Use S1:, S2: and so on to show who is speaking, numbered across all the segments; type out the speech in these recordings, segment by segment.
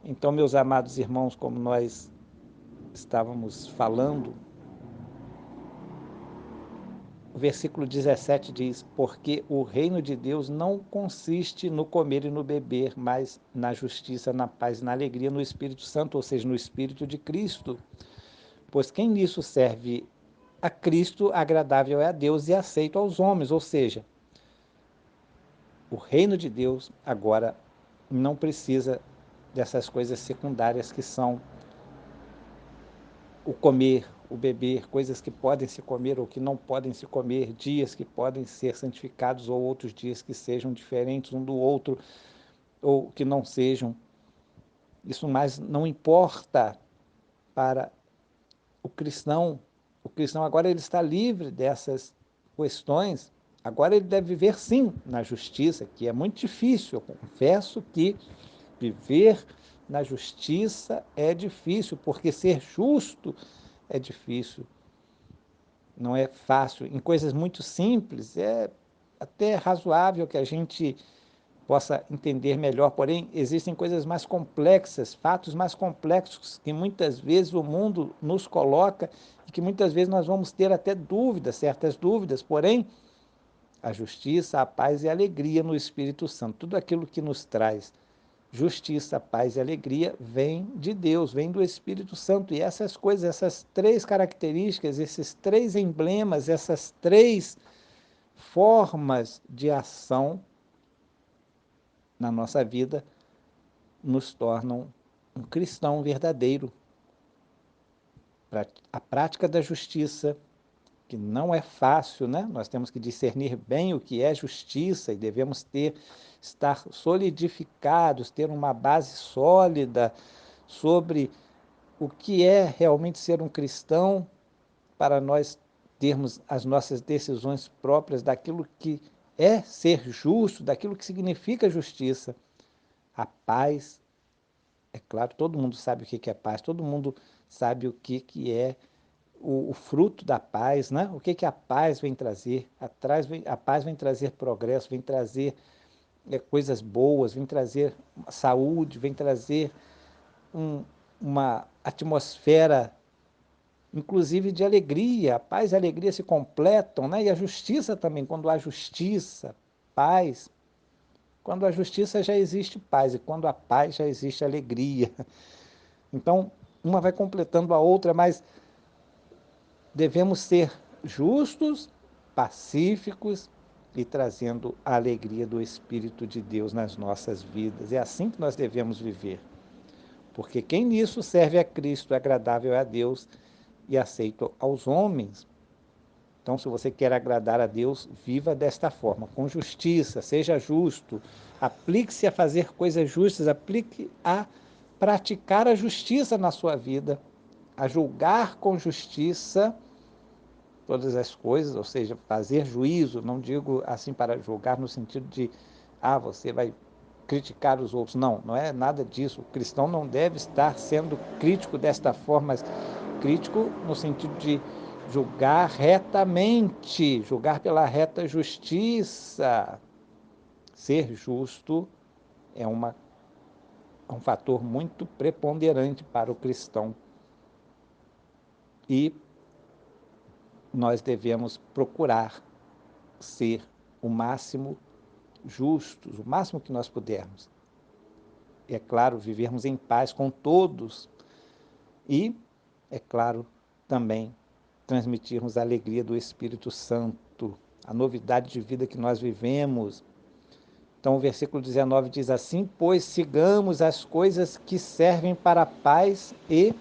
S1: Então, meus amados irmãos, como nós estávamos falando, o versículo 17 diz: Porque o reino de Deus não consiste no comer e no beber, mas na justiça, na paz e na alegria no Espírito Santo, ou seja, no Espírito de Cristo. Pois quem nisso serve a Cristo, agradável é a Deus e aceito aos homens. Ou seja, o reino de Deus agora não precisa dessas coisas secundárias que são o comer, o beber, coisas que podem se comer ou que não podem se comer, dias que podem ser santificados ou outros dias que sejam diferentes um do outro ou que não sejam. Isso mais não importa para o cristão. O cristão agora ele está livre dessas questões. Agora ele deve viver sim na justiça, que é muito difícil. Eu confesso que viver na justiça é difícil, porque ser justo é difícil. Não é fácil. Em coisas muito simples, é até razoável que a gente possa entender melhor, porém, existem coisas mais complexas, fatos mais complexos, que muitas vezes o mundo nos coloca e que muitas vezes nós vamos ter até dúvidas, certas dúvidas, porém, a justiça, a paz e a alegria no Espírito Santo, tudo aquilo que nos traz justiça, paz e alegria vem de Deus, vem do Espírito Santo. E essas coisas, essas três características, esses três emblemas, essas três formas de ação na nossa vida nos tornam um cristão verdadeiro. A prática da justiça, que não é fácil, né? Nós temos que discernir bem o que é justiça e devemos estar solidificados, ter uma base sólida sobre o que é realmente ser um cristão, para nós termos as nossas decisões próprias daquilo que é ser justo, daquilo que significa justiça. A paz, é claro, todo mundo sabe o que é paz, todo mundo sabe o que é o fruto da paz, né? O que a paz vem trazer? A paz vem trazer progresso, vem trazer coisas boas, vem trazer saúde, vem trazer uma atmosfera inclusive de alegria. A paz e a alegria se completam, né? E a justiça também, quando há justiça, paz. Quando há justiça já existe paz, e quando há paz já existe alegria. Então, uma vai completando a outra, mas devemos ser justos, pacíficos e trazendo a alegria do Espírito de Deus nas nossas vidas. É assim que nós devemos viver. Porque quem nisso serve a Cristo é agradável a Deus e aceito aos homens. Então, se você quer agradar a Deus, viva desta forma, com justiça, seja justo, aplique-se a fazer coisas justas, aplique a praticar a justiça na sua vida, a julgar com justiça todas as coisas, ou seja, fazer juízo, não digo assim para julgar no sentido de, você vai criticar os outros. Não, não é nada disso. O cristão não deve estar sendo crítico desta forma, mas crítico no sentido de julgar retamente, julgar pela reta justiça. Ser justo é um fator muito preponderante para o cristão. E nós devemos procurar ser o máximo justos, o máximo que nós pudermos. E, é claro, vivermos em paz com todos e, é claro, também transmitirmos a alegria do Espírito Santo, a novidade de vida que nós vivemos. Então, o versículo 19 diz assim: Pois sigamos as coisas que servem para a paz e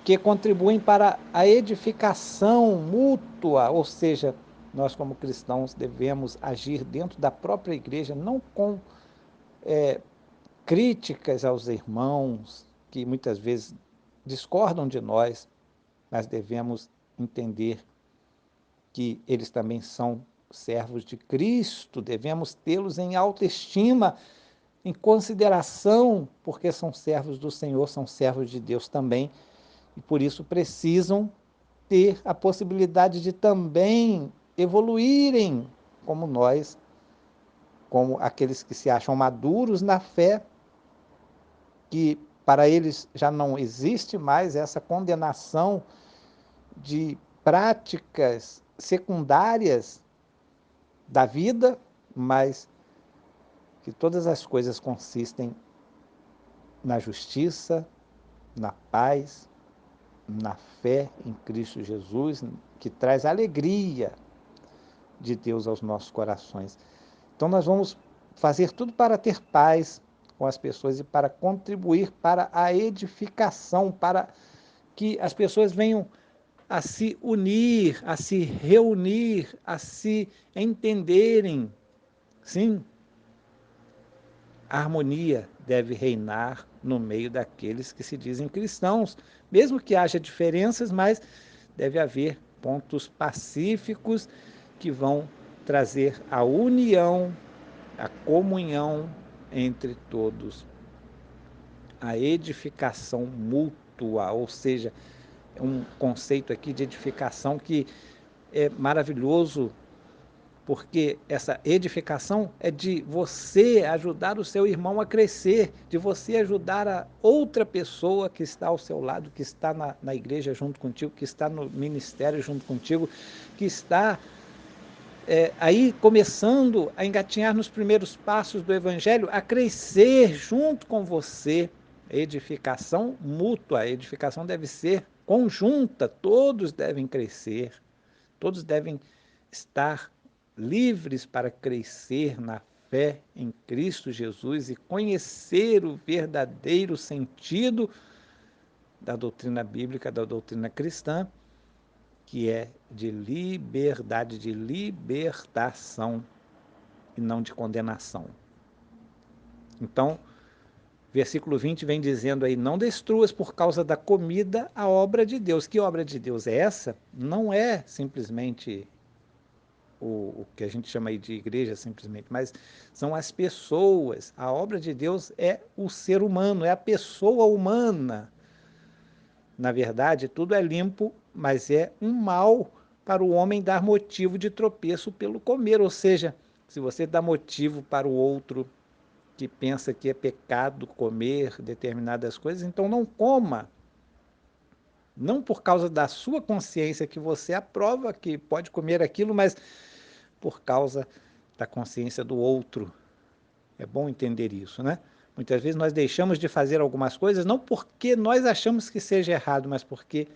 S1: que contribuem para a edificação mútua, ou seja, nós como cristãos devemos agir dentro da própria igreja, não com críticas aos irmãos que muitas vezes discordam de nós, mas devemos entender que eles também são servos de Cristo, devemos tê-los em autoestima, em consideração, porque são servos do Senhor, são servos de Deus também, e por isso precisam ter a possibilidade de também evoluírem como nós, como aqueles que se acham maduros na fé, que para eles já não existe mais essa condenação de práticas secundárias da vida, mas que todas as coisas consistem na justiça, na paz, na fé em Cristo Jesus, que traz alegria de Deus aos nossos corações. Então nós vamos fazer tudo para ter paz com as pessoas e para contribuir para a edificação, para que as pessoas venham a se unir, a se reunir, a se entenderem. Sim, a harmonia deve reinar no meio daqueles que se dizem cristãos, mesmo que haja diferenças, mas deve haver pontos pacíficos que vão trazer a união, a comunhão entre todos, a edificação mútua, ou seja, é um conceito aqui de edificação que é maravilhoso, porque essa edificação é de você ajudar o seu irmão a crescer, de você ajudar a outra pessoa que está ao seu lado, que está na igreja junto contigo, que está no ministério junto contigo, que está aí começando a engatinhar nos primeiros passos do Evangelho, a crescer junto com você. Edificação mútua, a edificação deve ser conjunta, todos devem crescer, todos devem estar livres para crescer na fé em Cristo Jesus e conhecer o verdadeiro sentido da doutrina bíblica, da doutrina cristã, que é de liberdade, de libertação e não de condenação. Então, versículo 20 vem dizendo aí, não destruas por causa da comida a obra de Deus. Que obra de Deus é essa? Não é simplesmente o que a gente chama aí de igreja simplesmente, mas são as pessoas. A obra de Deus é o ser humano, é a pessoa humana. Na verdade, tudo é limpo, mas é um mal para o homem dar motivo de tropeço pelo comer. Ou seja, se você dá motivo para o outro que pensa que é pecado comer determinadas coisas, então não coma. Não por causa da sua consciência que você aprova que pode comer aquilo, mas por causa da consciência do outro. É bom entender isso, né? Muitas vezes nós deixamos de fazer algumas coisas não porque nós achamos que seja errado, mas porque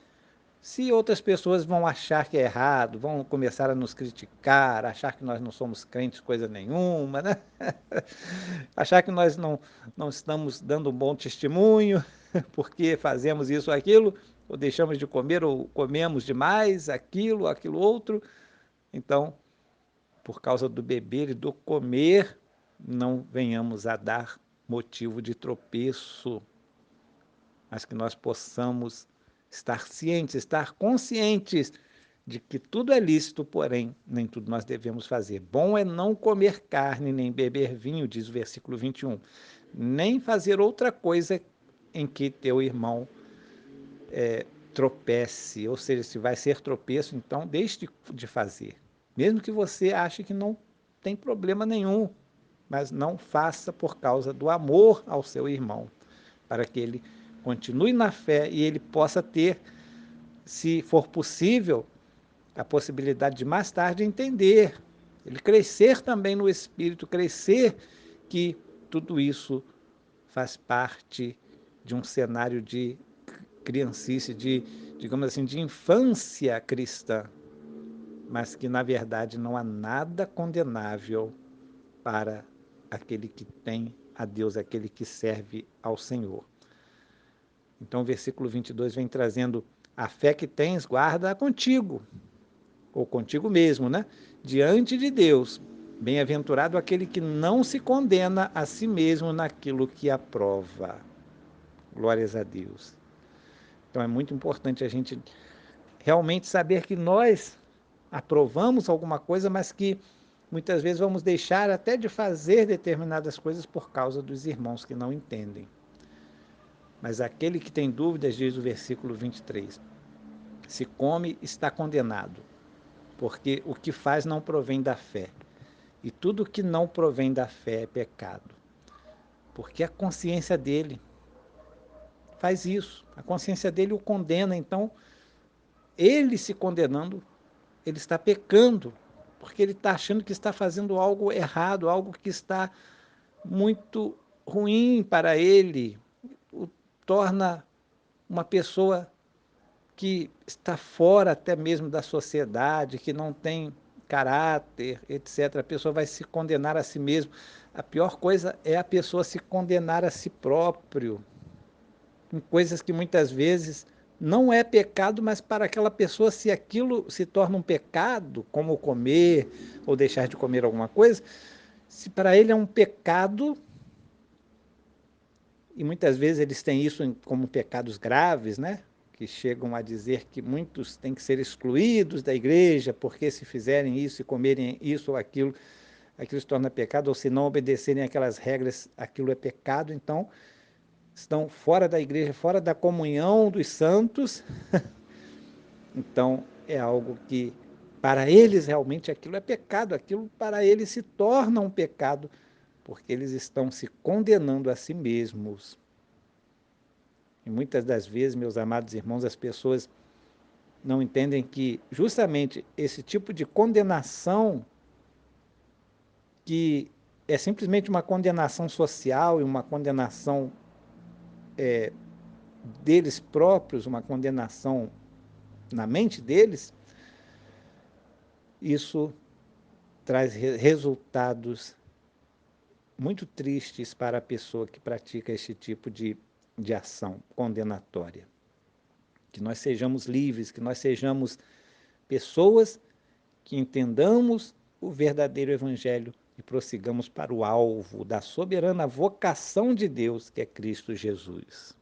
S1: se outras pessoas vão achar que é errado, vão começar a nos criticar, achar que nós não somos crentes coisa nenhuma, né? Achar que nós não estamos dando um bom testemunho porque fazemos isso ou aquilo, ou deixamos de comer, ou comemos demais aquilo outro. Então, por causa do beber e do comer, não venhamos a dar motivo de tropeço, mas que nós possamos estar cientes, estar conscientes de que tudo é lícito, porém, nem tudo nós devemos fazer. Bom é não comer carne, nem beber vinho, diz o versículo 21, nem fazer outra coisa em que teu irmão tropece, ou seja, se vai ser tropeço, então deixe de fazer. Mesmo que você ache que não tem problema nenhum, mas não faça por causa do amor ao seu irmão, para que ele continue na fé e ele possa ter, se for possível, a possibilidade de mais tarde entender, ele crescer também no espírito, crescer que tudo isso faz parte de um cenário de criancice, de, digamos assim, de infância cristã, mas que na verdade não há nada condenável para aquele que tem a Deus, aquele que serve ao Senhor. Então o versículo 22 vem trazendo a fé que tens, guarda contigo, ou contigo mesmo, né? Diante de Deus. Bem-aventurado aquele que não se condena a si mesmo naquilo que aprova. Glórias a Deus. Então é muito importante a gente realmente saber que nós aprovamos alguma coisa, mas que muitas vezes vamos deixar até de fazer determinadas coisas por causa dos irmãos que não entendem. Mas aquele que tem dúvidas, diz o versículo 23, se come, está condenado, porque o que faz não provém da fé. E tudo que não provém da fé é pecado. Porque a consciência dele, faz isso. A consciência dele o condena, então, ele se condenando, ele está pecando, porque ele está achando que está fazendo algo errado, algo que está muito ruim para ele, o torna uma pessoa que está fora até mesmo da sociedade, que não tem caráter, etc. A pessoa vai se condenar a si mesmo. A pior coisa é a pessoa se condenar a si próprio, em coisas que muitas vezes não é pecado, mas para aquela pessoa, se aquilo se torna um pecado, como comer ou deixar de comer alguma coisa, se para ele é um pecado, e muitas vezes eles têm isso como pecados graves, né? Que chegam a dizer que muitos têm que ser excluídos da igreja, porque se fizerem isso e comerem isso ou aquilo, aquilo se torna pecado, ou se não obedecerem aquelas regras, aquilo é pecado, então estão fora da igreja, fora da comunhão dos santos. Então é algo que para eles realmente aquilo é pecado, aquilo para eles se torna um pecado, porque eles estão se condenando a si mesmos. E muitas das vezes, meus amados irmãos, as pessoas não entendem que justamente esse tipo de condenação, que é simplesmente uma condenação social e uma condenação deles próprios, uma condenação na mente deles, isso traz resultados muito tristes para a pessoa que pratica esse tipo de ação condenatória. Que nós sejamos livres, que nós sejamos pessoas que entendamos o verdadeiro Evangelho e prossigamos para o alvo da soberana vocação de Deus, que é Cristo Jesus.